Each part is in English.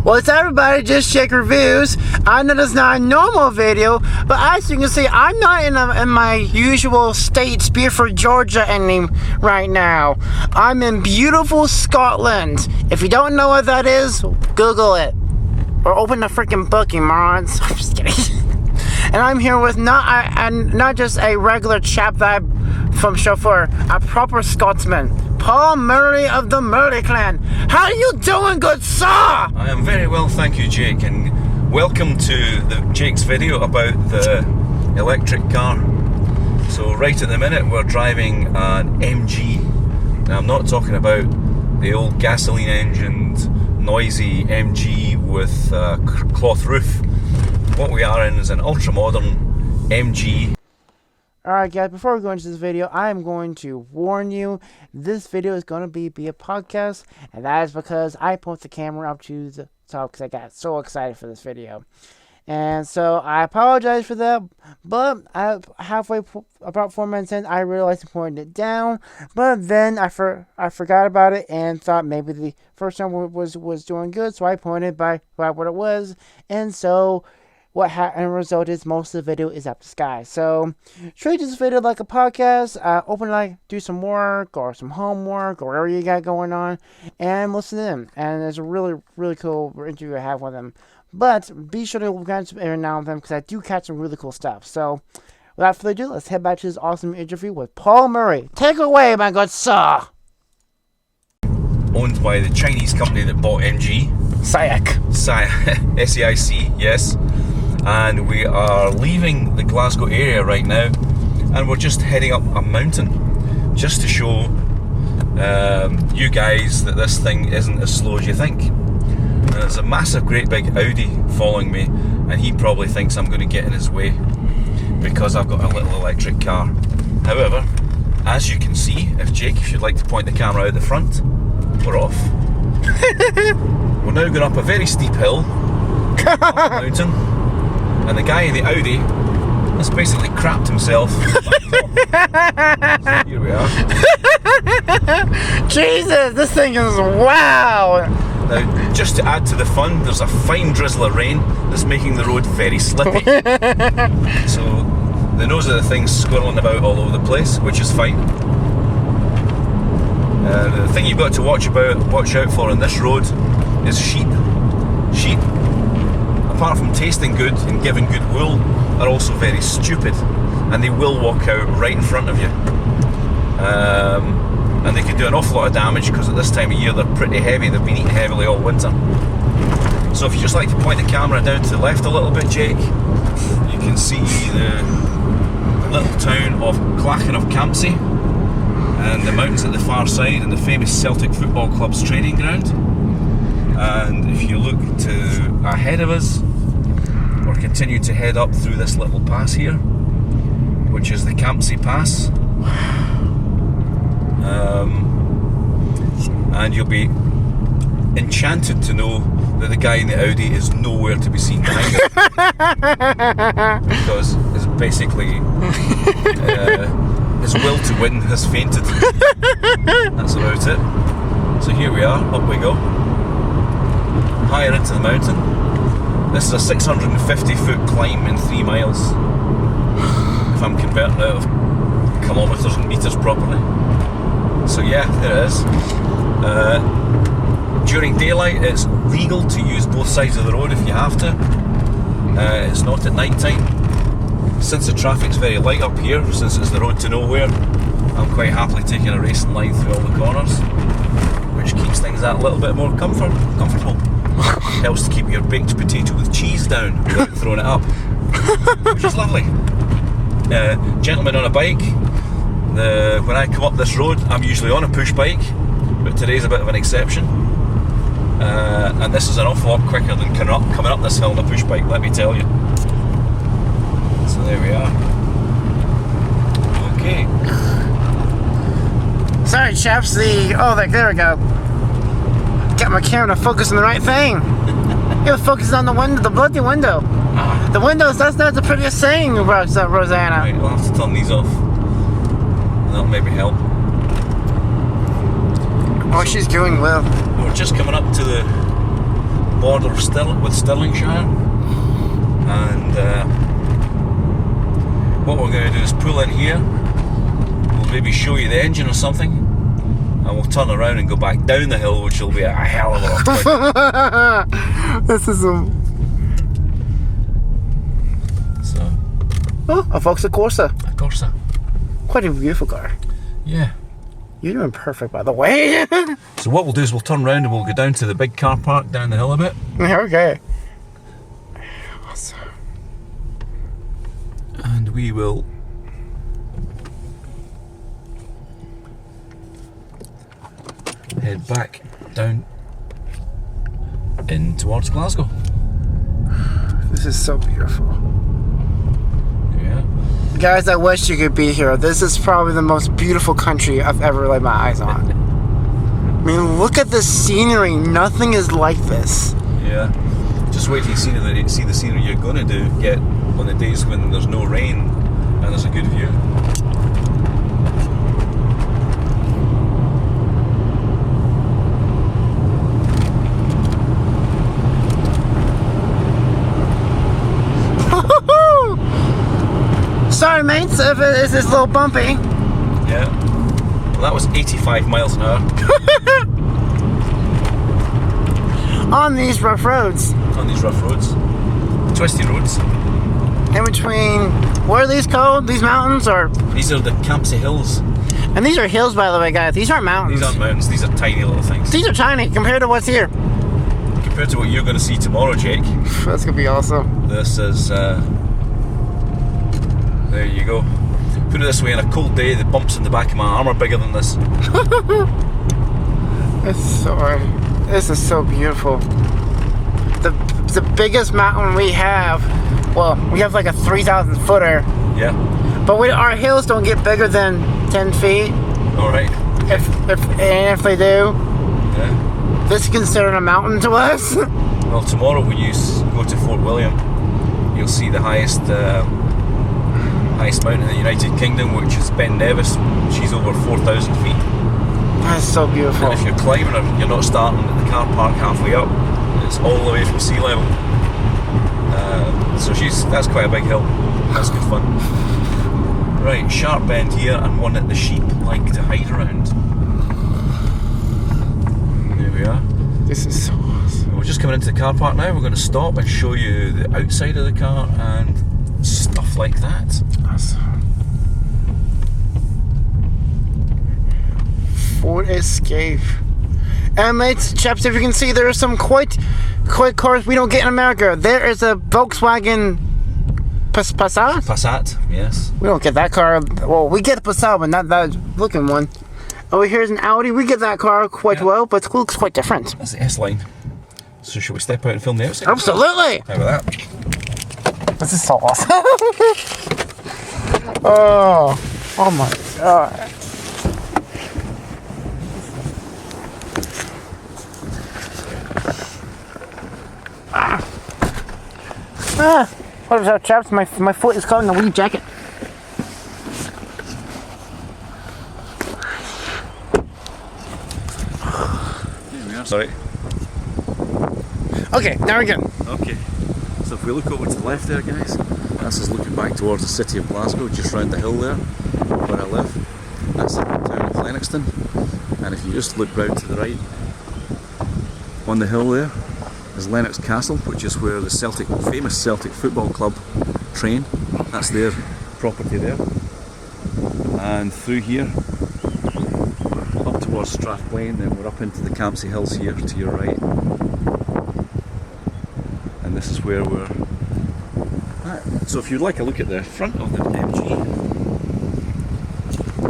What's up, everybody? Just Jake Reviews. I know this is not a normal video, but as you can see, I'm not in my usual state, Beaufort, Georgia, right now. I'm in beautiful Scotland. If you don't know what that is, Google it. Or open the freaking book, you morons. I'm just kidding. And I'm here with not just a regular chap that I'm from chauffeur, a proper Scotsman. Paul Murray of the Murray clan. How are you doing, good sir? I am very well, thank you, Jake, and welcome to Jake's video about the electric car. So right at the minute we're driving an MG. Now I'm not talking about the old gasoline engined noisy MG with a cloth roof. What we are in is an ultra modern MG. Alright guys, before we go into this video, I am going to warn you, this video is going to be a podcast, and that is because I put the camera up to the top because I got so excited for this video. And so, I apologize for that, but about 4 minutes in, I realized I pointed it down, but then I forgot about it and thought maybe the first one was doing good, so I pointed by what it was, and so and the result is most of the video is up to sky. So treat this video like a podcast. Do some work or some homework or whatever you got going on, and listen to them. And there's a really cool interview I have with them. But be sure to look at them every now and then because I do catch some really cool stuff. So without further ado, let's head back to this awesome interview with Paul Murray. Take it away, my good sir. Owned by the Chinese company that bought MG. SAIC. S-E-I-C, yes. And we are leaving the Glasgow area right now, and we're just heading up a mountain just to show you guys that this thing isn't as slow as you think. And there's a massive great big Audi following me, and he probably thinks I'm going to get in his way because I've got a little electric car. However, as you can see, if you'd like to point the camera out the front, we're off. We're now going up a very steep hill up the mountain. And the guy in the Audi has basically crapped himself. So here we are. Jesus, this thing is wow! Now, just to add to the fun, there's a fine drizzle of rain that's making the road very slippy. So the nose of the thing's squirreling about all over the place, which is fine. The thing you've got to watch out for on this road is sheep. Sheep, apart from tasting good and giving good wool, are also very stupid, and they will walk out right in front of you. And they can do an awful lot of damage because at this time of year they're pretty heavy. They've been eating heavily all winter. So if you just like to point the camera down to the left a little bit, Jake, you can see the little town of Clachan of Campsie and the mountains at the far side and the famous Celtic Football Club's training ground. And if you look to ahead of us, we're continuing to head up through this little pass here, which is the Campsie Pass. And you'll be enchanted to know that the guy in the Audi is nowhere to be seen behind it. Because it's basically his will to win has fainted. That's about it. So here we are, up we go. Higher into the mountain. This is a 650 foot climb in 3 miles, if I'm converting out of kilometres and metres properly. So yeah, there it is. During daylight it's legal to use both sides of the road if you have to. It's not at night time. Since the traffic's very light up here, since it's the road to nowhere, I'm quite happily taking a racing line through all the corners, which keeps things that little bit more comfortable. Helps to keep your baked potato with cheese down without throwing it up, which is lovely. Gentleman on a bike. When I come up this road, I'm usually on a push bike, but today's a bit of an exception. And this is an awful lot quicker than coming up this hill on a push bike, let me tell you. So there we are. Okay. Sorry, chaps. There we go. Got my camera to focus on the right thing. It was focusing on the window, the bloody window. The windows, that's not the prettiest thing, Rosanna. Right, I'll have to turn these off. That'll maybe help. Oh, she's doing well. We're just coming up to the border of with Stirlingshire, and what we're going to do is pull in here. We'll maybe show you the engine or something, and we'll turn around and go back down the hill, which will be a hell of a lot quicker. This is a... So, oh, a Vauxhall Corsa. a Corsa. Quite a beautiful car. Yeah. You're doing perfect, by the way. So what we'll do is we'll turn around and we'll go down to the big car park down the hill a bit. Okay. Awesome. And we will head back down in towards Glasgow. This is so beautiful. Yeah. Guys, I wish you could be here. This is probably the most beautiful country I've ever laid my eyes on. I mean, look at the scenery. Nothing is like this. Yeah. Just wait till you see the scenery you're going to get on the days when there's no rain and there's a good view. Sorry, mates, if it is this little bumpy. Yeah. Well, that was 85 miles an hour. On these rough roads. On these rough roads. Twisty roads. In between, what are these called? These mountains? Or These are the Campsie Hills. and these are hills, by the way, guys. These aren't mountains. These aren't mountains, these are tiny little things. These are tiny compared to what's here. Compared to what you're going to see tomorrow, Jake. That's gonna be awesome. This is, there you go. Put it this way, on a cold day, the bumps in the back of my arm are bigger than this. This is so beautiful. The biggest mountain we have, well, we have like a 3,000 footer. Yeah. But our hills don't get bigger than 10 feet. Alright. If they do, Yeah. this is considered a mountain to us. Well, tomorrow when you go to Fort William, you'll see the highest mountain in the United Kingdom, which is Ben Nevis. She's over 4,000 feet. That's so beautiful. And if you're climbing her, you're not starting at the car park halfway up. It's all the way from sea level. So that's quite a big hill. That's good fun. Right, sharp bend here, and one that the sheep like to hide around. There we are. This is so awesome. We're just coming into the car park now. We're going to stop and show you the outside of the car and stuff like that. Awesome. Ford Escape. And mates, chaps, if you can see, there are some quite cars we don't get in America. There is a Volkswagen Passat. Passat, yes. We don't get that car. Well, we get the Passat, but not that looking one. Over here's an Audi. We get that car quite well, but it looks quite different. That's the S-Line. So should we step out and film the outside? Absolutely. How about that? This is so awesome. Oh my god. What is that, chaps? My foot is caught in the weave jacket. There we are. Sorry. Okay, now we're good. Okay. So if we look over to the left there, guys, that's us looking back towards the city of Glasgow, just round the hill there, where I live. That's the town of Lennoxton. And if you just look round to the right, on the hill there, is Lennox Castle, which is where the famous Celtic football club train. That's their property there. And through here, up towards Strathblane, then we're up into the Campsie Hills here to your right. And this is where we're at. So if you'd like a look at the front of the MG,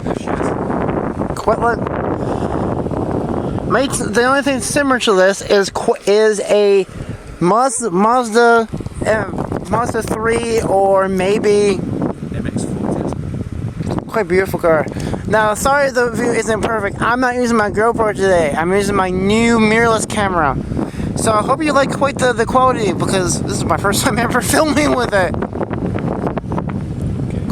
there she is. Quite like, mates, the only thing similar to this is a Mazda 3 or maybe MX-40. quite beautiful car. Now, sorry the view isn't perfect. I'm not using my GoPro today. I'm using my new mirrorless camera. So I hope you like quite the quality, because this is my first time ever filming with it.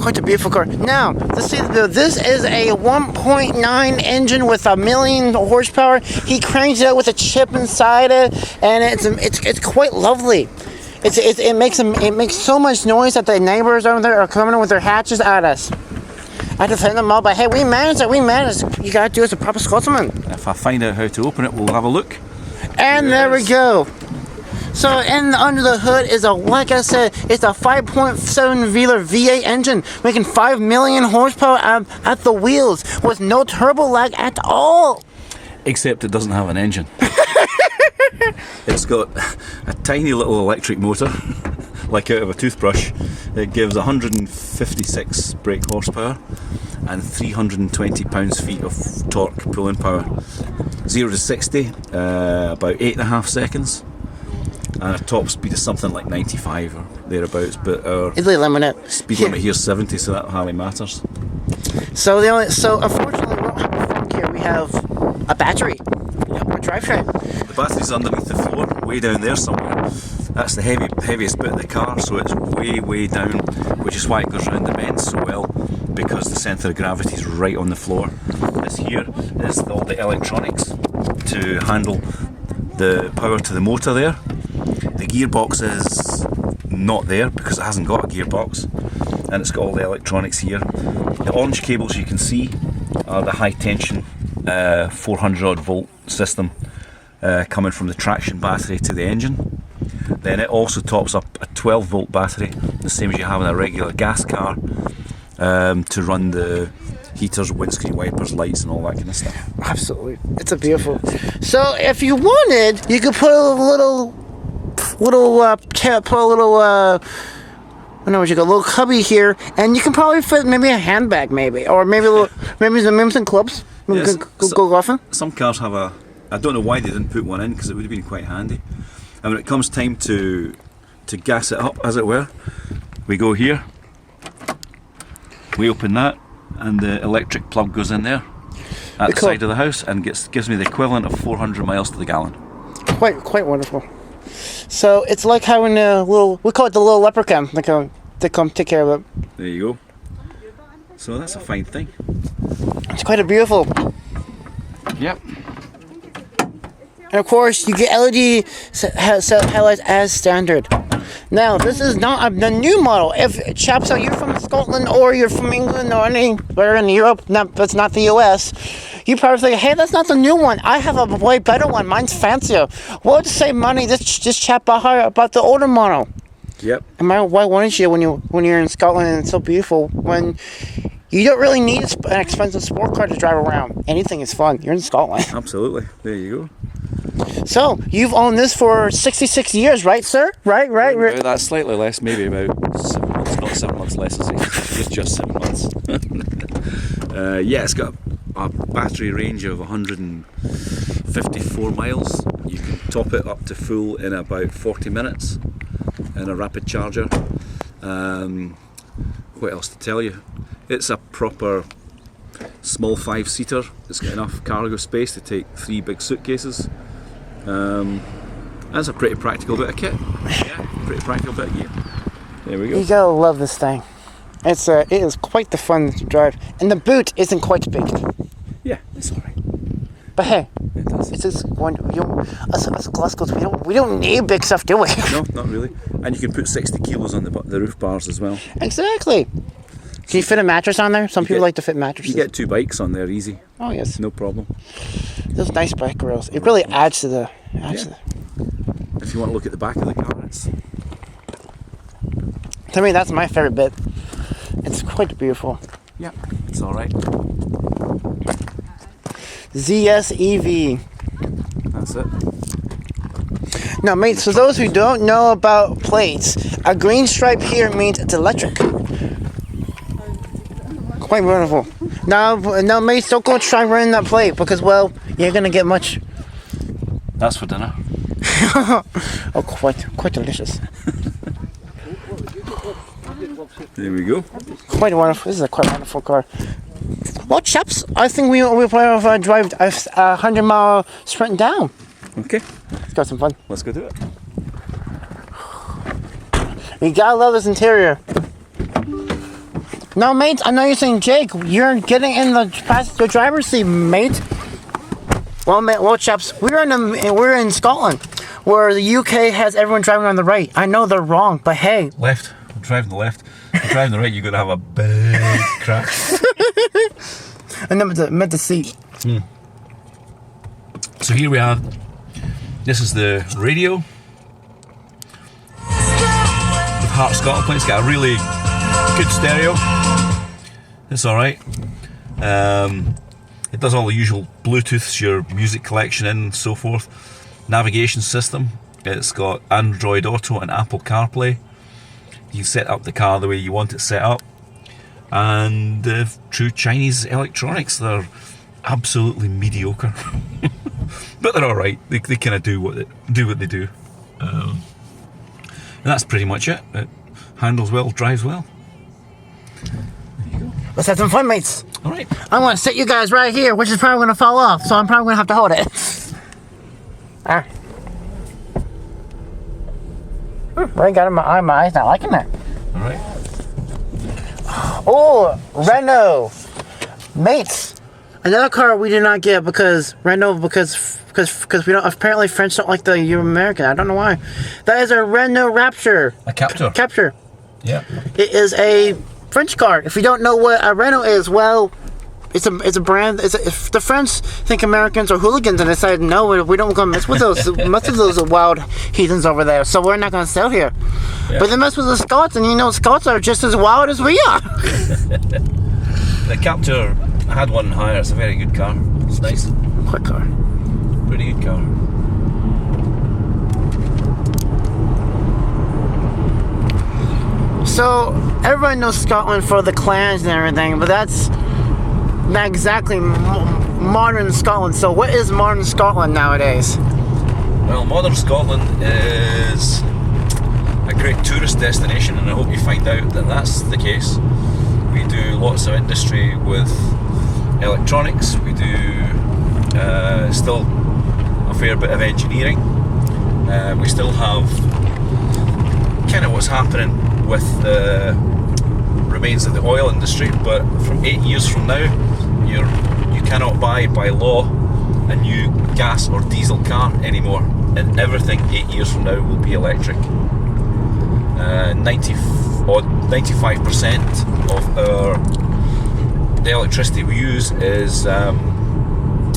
Quite a beautiful car. Now, let's see. This is a 1.9 engine with 1,000,000 horsepower. He cranks it out with a chip inside it, and it's quite lovely. It makes so much noise that the neighbors over there are coming in with their hatches at us. I defend them all, but hey, we managed it. We managed. You gotta do as a proper Scottsman. If I find out how to open it, we'll have a look. And there we go. So under the hood is like I said, it's a 5.7 Velar V8 engine, making 5,000,000 horsepower at the wheels with no turbo lag at all. Except it doesn't have an engine. It's got a tiny little electric motor, like out of a toothbrush. It gives 156 brake horsepower and 320 pounds-feet of torque pulling power. 0 to 60, about 8.5 seconds. And a top speed is something like 95 or thereabouts, but our Italy limit. speed limit here is 70, so that hardly matters. So unfortunately we don't have a front here. We have a battery, a drivetrain. The battery's underneath the floor, way down there somewhere. That's the heaviest bit of the car, so it's way down, which is why it goes round the bends so well, because the centre of gravity is right on the floor. This here is all the electronics to handle the power to the motor there. The gearbox is not there because it hasn't got a gearbox, and it's got all the electronics here. The orange cables you can see are the high tension 400 odd volt system coming from the traction battery to the engine. Then it also tops up a 12 volt battery, the same as you have in a regular gas car, to run the heaters, windscreen wipers, lights and all that kind of stuff. Absolutely, it's a beautiful. So if you wanted, you could put a little little cubby here, and you can probably fit maybe a handbag, or maybe some clubs. Yes, Go golfing. Some cars have I don't know why they didn't put one in, because it would have been quite handy. And when it comes time to gas it up, as it were, we go here, we open that, and the electric plug goes in there at the side of the house, and gives me the equivalent of 400 miles to the gallon. Quite wonderful. So it's like having we call it the little leprechaun. They come take care of it. There you go. So that's a fine thing. It's quite a beautiful. Yep. And of course, you get LED headlights as standard. Now, this is not the new model. If chaps are you from Scotland or you're from England or anywhere in Europe, that's not the US, you probably think, hey, that's not the new one. I have a way better one. Mine's fancier. Well, to save money, this chap about the older model. Yep. And why wouldn't you when you're in Scotland and it's so beautiful? When you don't really need an expensive sport car to drive around. Anything is fun. You're in Scotland. Absolutely. There you go. So, you've owned this for 66 years, right, sir? Right. That's slightly less, maybe about 7 months, not 7 months less, it's just 7 months. Yeah, it's got a battery range of 154 miles. You can top it up to full in about 40 minutes in a rapid charger. What else to tell you? It's a proper small 5-seater. It's got enough cargo space to take 3 big suitcases. That's a pretty practical bit of kit. Yeah, pretty practical bit of gear. There we go. You gotta love this thing. It is quite the fun to drive, and the boot isn't quite big. Yeah, it's alright. But hey, It does. it's just one. Us Glasgows, we don't need big stuff, do we? No, not really. And you can put 60 kilos on the roof bars as well. Exactly. Can you fit a mattress on there? Some people like to fit mattresses. You get 2 bikes on there easy. Oh yes. No problem. Those nice bike grills. It really adds to the. If you want to look at the back of the car, it's... To me, that's my favorite bit. It's quite beautiful. Yeah, it's alright. ZSEV. That's it. Now, mate, so those who don't know about plates, a green stripe here means it's electric. Quite wonderful. Now, mates, don't go try running that plate because, well, you're gonna get much. That's for dinner. Oh, quite delicious. There we go. Quite wonderful. This is a quite wonderful car. Well, chaps, I think we probably drive a 100-mile sprint down. Okay. Let's go have some fun. Let's go do it. You gotta love this interior. No, mate. I know you're saying Jake. You're getting in the passenger driver's seat, mate. Well, chaps, we're in Scotland, where the UK has everyone driving on the right. I know they're wrong, but hey. Left. I'm driving the left. If you're driving the right, you're going to have a big crash. And then mid the seat. So here we are. This is the radio. With Heart Scotland playing. It's got a really good stereo. It's alright. It does all the usual Bluetooths, your music collection in and so forth. Navigation system. It's got Android Auto and Apple CarPlay. You set up the car the way you want it set up. And true Chinese electronics, they're absolutely mediocre. But they're alright. They kind of do what they do. And that's pretty much it. It handles well, drives well. There you go. Let's have some fun, mates. Alright. I'm going to sit you guys right here, which is probably going to fall off, so I'm probably going to have to hold it. Alright. I got it in my eye, my eye's not liking that. Alright. Oh, Renault. Mates. Another car we did not get because Renault, because we don't, apparently French don't like the American. I don't know why. That is a Renault Rapture. A Captur. Captur. Yeah. It is a French car. If you don't know what a Renault is, well, it's a brand. If the French think Americans are hooligans and decide no, we don't go mess with those wild heathens over there, so we're not going to sell here. Yeah. But they mess with the Scots, and you know Scots are just as wild as we are. The Captur, I had one higher. It's a very good car. It's nice. Quick car. Pretty good car. So everyone knows Scotland for the clans and everything, but that's not exactly modern Scotland. So what is modern Scotland nowadays? Well, modern Scotland is a great tourist destination, and I hope you find out that that's the case. We do lots of industry with electronics. We do still a fair bit of engineering. We still have kind of what's happening with the remains of the oil industry, but from 8 years from now, you cannot buy by law a new gas or diesel car anymore, and everything 8 years from now will be electric. 95% of the electricity we use is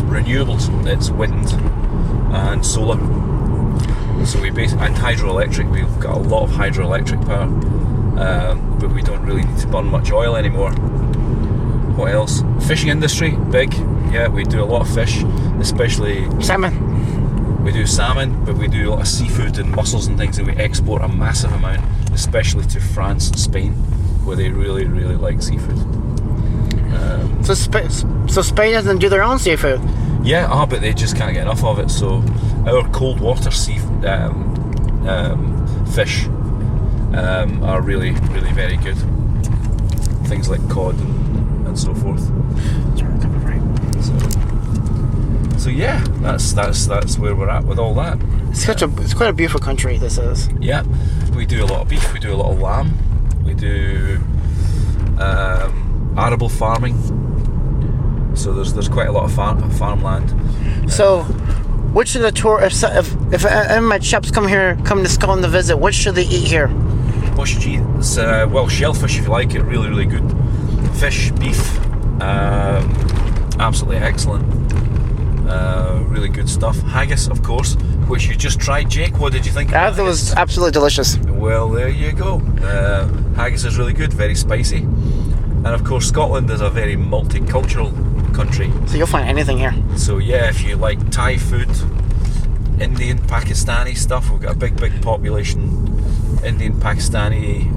renewables. It's wind and solar. So and hydroelectric. We've got a lot of hydroelectric power, but we don't really need to burn much oil anymore. What else? Fishing industry, big. Yeah, we do a lot of fish, especially salmon. We do salmon, but we do a lot of seafood and mussels and things, and we export a massive amount, especially to France and Spain, where they really, really like seafood. So Spain doesn't do their own seafood? Yeah, but they just can't get enough of it. So our cold water fish are really, really very good. Things like cod and so forth. So yeah, that's where we're at with all that. It's quite a beautiful country. This is. Yeah, we do a lot of beef. We do a lot of lamb. We do arable farming. So there's quite a lot of farmland. So, what should the tour if my chaps come to Scotland to visit? What should they eat here? What should you eat? It's, well, shellfish if you like it. Really, really good. Fish, beef, absolutely excellent. Really good stuff. Haggis, of course, which you just tried, Jake. What did you think? That was absolutely delicious. Well, there you go. Haggis is really good, very spicy. And of course, Scotland is a very multicultural country. So you'll find anything here. So yeah, if you like Thai food, Indian, Pakistani stuff, we've got a big population. Indian, Pakistani,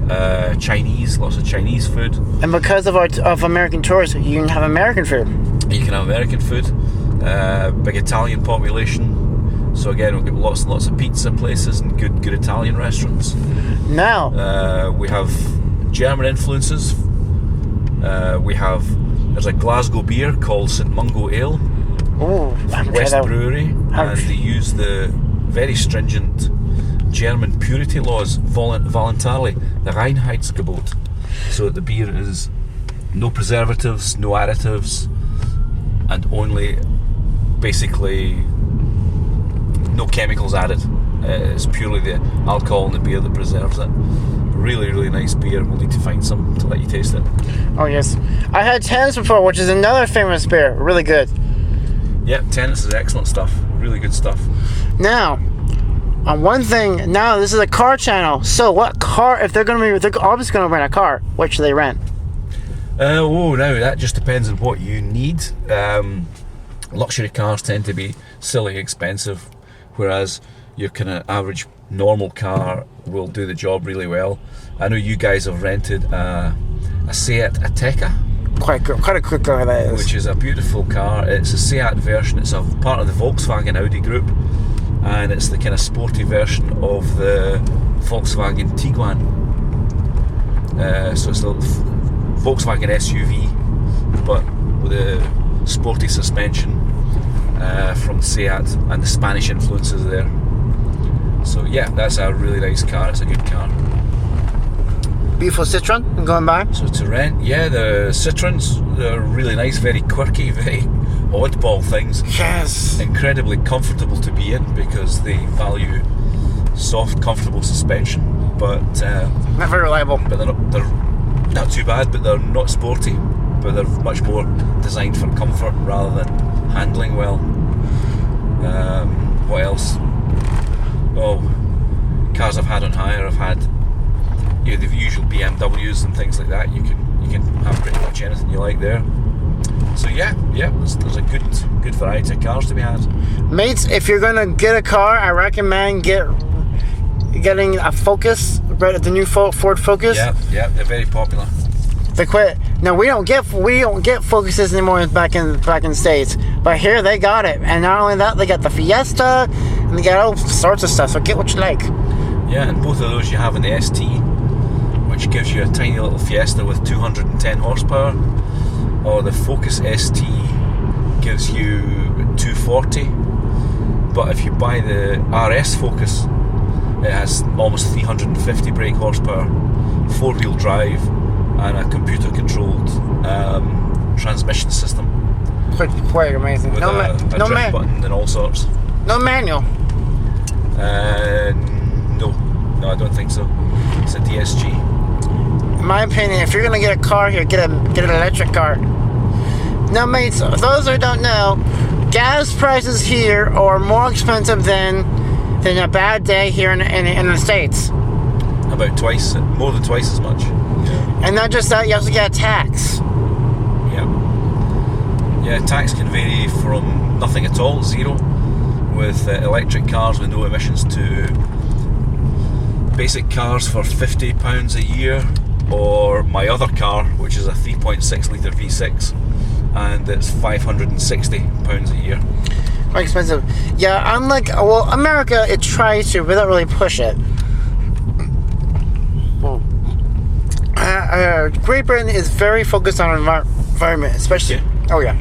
Chinese, lots of Chinese food. And because of American tourists, you can have American food. You can have American food. Big Italian population. So again, we've got lots and lots of pizza places and good Italian restaurants. Now we have German influences. There's a Glasgow beer called St Mungo Ale. Oh, West Brewery, and they use the very stringent German purity laws voluntarily, the Reinheitsgebot, so that the beer is no preservatives, no additives, and only basically no chemicals added. It's purely the alcohol in the beer that preserves it. Really, really nice beer. We'll need to find some to let you taste it. Oh yes, I had Tennis before, which is another famous beer. Really good. Yep, Tennis is excellent stuff. Really good stuff. Now, on one thing. Now this is a car channel. So what car? If they're obviously going to rent a car, what should they rent? Now that just depends on what you need. Luxury cars tend to be silly expensive, whereas your kind of average normal car will do the job really well. I know you guys have rented a Seat Ateca. Quite a quick car that is. Which is a beautiful car. It's a Seat version. It's a part of the Volkswagen Audi group, and it's the kind of sporty version of the Volkswagen Tiguan. So it's the Volkswagen SUV, but with a sporty suspension from Seat, and the Spanish influences there. So yeah, that's a really nice car. It's a good car. Beautiful Citroen going by. So to rent, yeah, the Citroens, they're really nice, very quirky, very oddball things. Yes. Incredibly comfortable to be in because they value soft, comfortable suspension, but Not very reliable. But they're not too bad, but they're not sporty. But they're much more designed for comfort rather than handling well. What else? Oh, cars I've had on hire. I've had the usual BMWs and things like that. You can have pretty much anything you like there. So yeah, there's a good variety of cars to be had. Mates, if you're gonna get a car, I recommend getting a Focus, the new Ford Focus. Yeah, they're very popular. They quit. No, we don't get Focuses anymore back in the States. But here they got it, and not only that, they got the Fiesta, and they got all sorts of stuff. So get what you like. Yeah, and both of those you have in the ST, which gives you a tiny little Fiesta with 210 horsepower, or the Focus ST gives you 240. But if you buy the RS Focus, it has almost 350 brake horsepower, 4-wheel drive, and a computer-controlled transmission system. Quite amazing. With a drift button and all sorts. No manual. No, I don't think so. It's a DSG. In my opinion, if you're gonna get a car here, get an electric car. Now, mates, those who don't know, gas prices here are more expensive than a bad day here in the States. About twice, more than twice as much. Yeah. And not just that, you also get a tax. Yeah, tax can vary from nothing at all, zero, with electric cars with no emissions, to basic cars for £50 a year, or my other car, which is a 3.6 litre V6, and it's £560 a year. Quite expensive. Yeah, unlike America, it tries to, but don't really push it. Great Britain is very focused on environment, especially. Yeah. Oh yeah.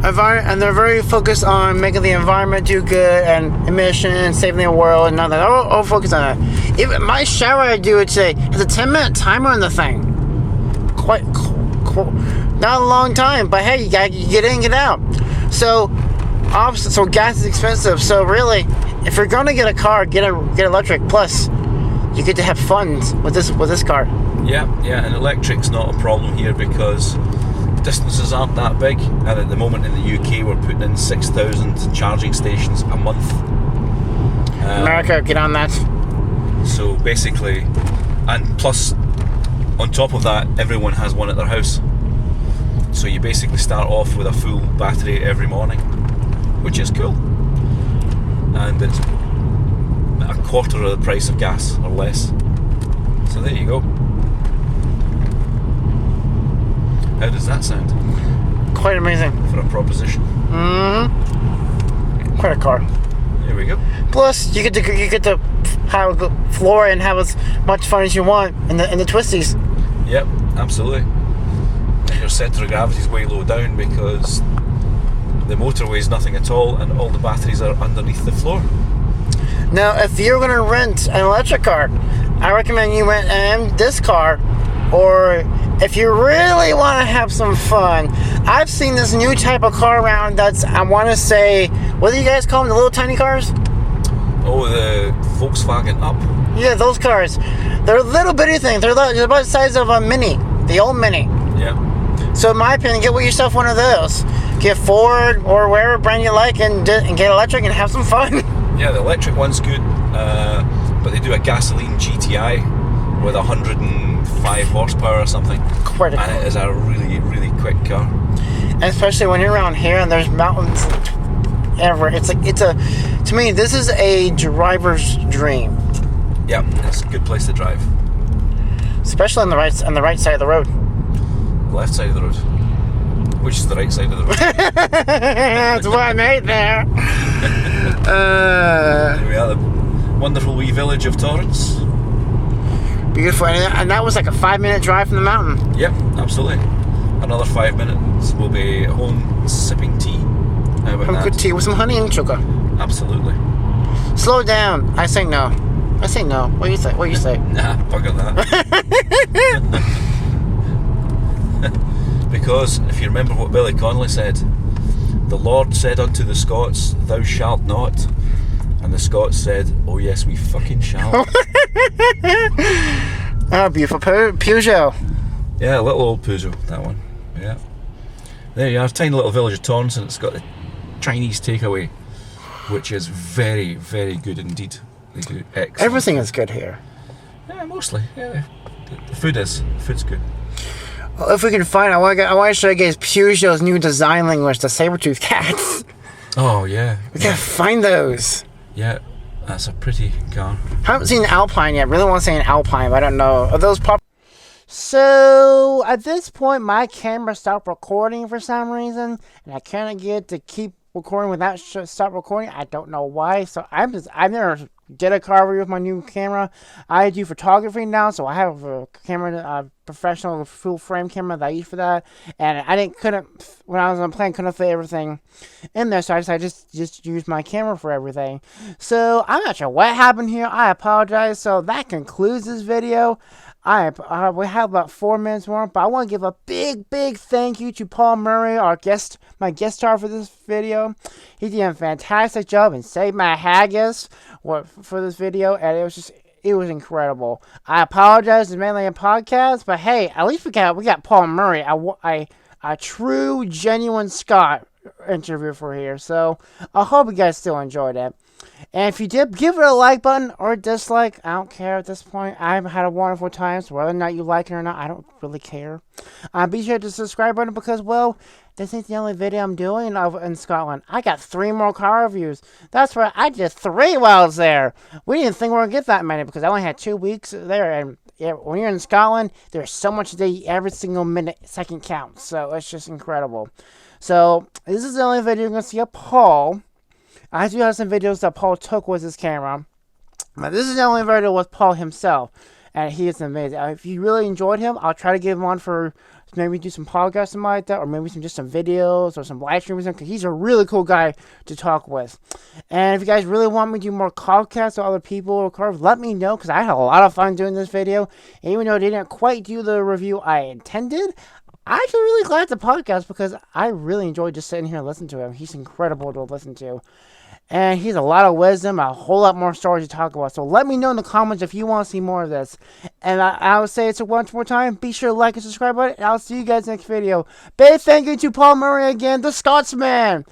And they're very focused on making the environment do good and emissions, saving the world, and all that. All focused on that. Even my shower I do it today has a 10-minute timer on the thing. Quite cool. Not a long time, but hey, you get in, get out. So gas is expensive. So really, if you're gonna get a car, get electric. Plus, you get to have fun with this car. Yeah, and electric's not a problem here because distances aren't that big, and at the moment in the UK we're putting in 6,000 charging stations a month. America, get on that. So basically, and plus on top of that, everyone has one at their house. So you basically start off with a full battery every morning, which is cool. And it's a quarter of the price of gas, or less. So there you go. How does that sound? Quite amazing. For a proposition. Mm-hmm. Quite a car. There we go. Plus, you get to have a floor and have as much fun as you want in the twisties. Yep, absolutely. And your centre of gravity is way low down because the motorway is nothing at all, and all the batteries are underneath the floor. Now, if you're going to rent an electric car, I recommend you rent this car or if you really want to have some fun, I've seen this new type of car around that's, I want to say, what do you guys call them, the little tiny cars? Oh, the Volkswagen Up. Yeah, those cars. They're little bitty things. They're about the size of a Mini, the old Mini. Yeah. So in my opinion, get yourself one of those. Get Ford or wherever brand you like and get electric and have some fun. Yeah, the electric one's good, but they do a gasoline GTI with 105 horsepower or something. Quite a and it is a really, really quick car. And especially when you're around here and there's mountains everywhere. To me, this is a driver's dream. Yeah, it's a good place to drive. Especially on the right side of the road. Left side of the road. Which is the right side of the road. That's what I made there. Here we are, the wonderful wee village of Torrance. Beautiful, and that was like a 5-minute drive from the mountain. Yep, absolutely. Another 5 minutes, we'll be home sipping tea. How about Some that? good tea with some honey and sugar. Absolutely. Slow down. I say no. I say no. What do you say? What do you say? Nah, bugger that. Because if you remember what Billy Connolly said, the Lord said unto the Scots, "Thou shalt not," and the Scots said, "Oh yes, we fucking shall." Oh, beautiful Peugeot. Yeah, a little old Peugeot, that one. Yeah. There you are, tiny little village of Torrance, and it's got the Chinese takeaway, which is very, very good indeed. They do excellent. Everything is good here. Yeah, mostly. Yeah, the food is. The food's good. Well, if we can find, I want to show you guys Peugeot's new design language, the saber-tooth cats. Oh yeah. We gotta find those. Yeah, that's a pretty car. I haven't seen an Alpine yet. Really want to say an Alpine, but I don't know. Are those pop? So at this point, my camera stopped recording for some reason, and I can't get to keep recording without stop recording. I don't know why. So I've never did a car review with my new camera. I do photography now, so I have a camera, professional full frame camera that I use for that. And when I was on the plane, couldn't fit everything in there, so I decided just use my camera for everything. So I'm not sure what happened here. I apologize. So that concludes this video. We have about 4 minutes more, but I want to give a big thank you to Paul Murray, my guest star for this video. He did a fantastic job and saved my haggis for this video, and it was incredible. I apologize, it's mainly a podcast, but hey, at least we got Paul Murray, a true, genuine Scot interview for here. So I hope you guys still enjoyed it. And if you did, give it a like button or a dislike. I don't care at this point. I've had a wonderful time, so whether or not you like it or not, I don't really care. Be sure to subscribe button because, well, this ain't the only video I'm doing in Scotland. I got 3 more car reviews. That's right, I did 3 while I was there. We didn't think we were going to get that many because I only had 2 weeks there. And when you're in Scotland, there's so much to do. Every single second counts. So it's just incredible. So this is the only video you're going to see of Paul. I do have some videos that Paul took with his camera. But this is the only video with Paul himself. And he is amazing. If you really enjoyed him, I'll try to give him on for maybe do some podcasts, something like that. Or maybe just some videos or some live streams. Because he's a really cool guy to talk with. And if you guys really want me to do more podcasts with other people or cars, let me know. Because I had a lot of fun doing this video. And even though I didn't quite do the review I intended, I actually really glad the podcast because I really enjoyed just sitting here and listening to him. He's incredible to listen to. And he's a lot of wisdom, a whole lot more stories to talk about. So let me know in the comments if you want to see more of this. And I would say it's once more time. Be sure to like and subscribe button. And I'll see you guys next video. Big thank you to Paul Murray again, the Scottsman.